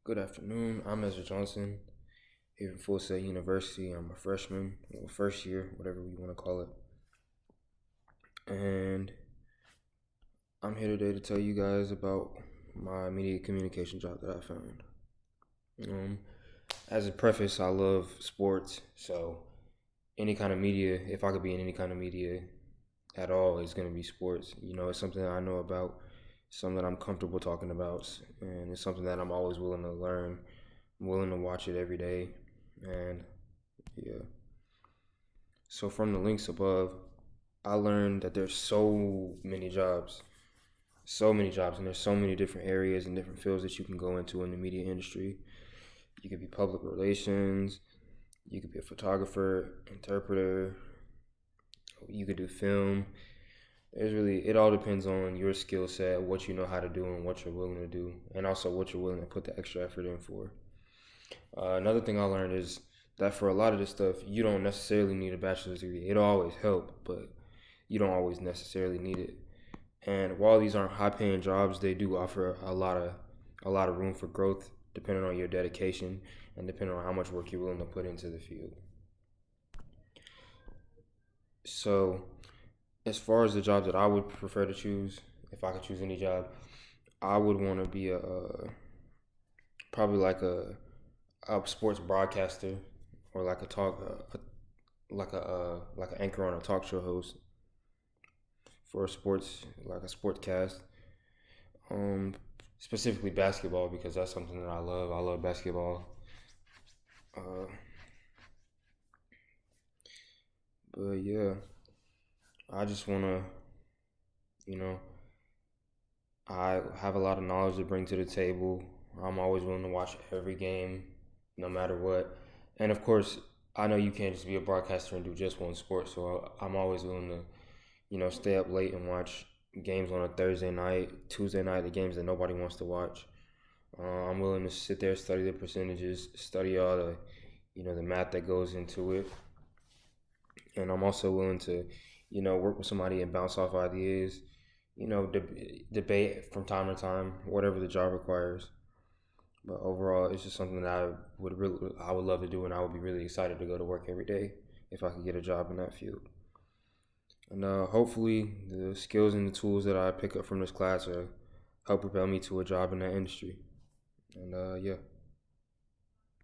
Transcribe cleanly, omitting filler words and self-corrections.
Good afternoon. I'm Ezra Johnson here from Full Sail University. I'm a freshman, first year, whatever you want to call it. And I'm here today to tell you guys about my media communication job that I found. As a preface, I love sports, so any kind of media, if I could be in any kind of media at all, it's going to be sports. It's something that I know about, something that I'm comfortable talking about, and it's something that I'm always willing to learn. I'm willing to watch it every day, and yeah. So from the links above, I learned that there's so many jobs, and there's so many different areas and different fields that you can go into in the media industry. You could be public relations, you could be a photographer, interpreter, you could do film. It all depends on your skill set, what you know how to do, and what you're willing to do, and also what you're willing to put the extra effort in for. Another thing I learned is that for a lot of this stuff, you don't necessarily need a bachelor's degree. It'll always help, but you don't always necessarily need it. And while these aren't high-paying jobs, they do offer a lot of room for growth, depending on your dedication and depending on how much work you're willing to put into the field. So, as far as the job that I would prefer to choose, if I could choose any job, I would want to be probably a sports broadcaster or like a talk like an anchor on a talk show host for a sports like a sportscast. Um, Specifically basketball because that's something that I love. I love basketball. Uh, but yeah, I just wanna, you know, I have a lot of knowledge to bring to the table. I'm always willing to watch every game, no matter what. And of course, I know you can't just be a broadcaster and do just one sport. So I'm always willing to, stay up late and watch games on a Thursday night, Tuesday night, the games that nobody wants to watch. I'm willing to sit there, study the percentages, study all the math that goes into it. And I'm also willing to, work with somebody and bounce off ideas, debate from time to time, whatever the job requires. But overall, it's just something that I would love to do, and I would be really excited to go to work every day if I could get a job in that field. And hopefully, the skills and the tools that I pick up from this class will help propel me to a job in that industry. And yeah.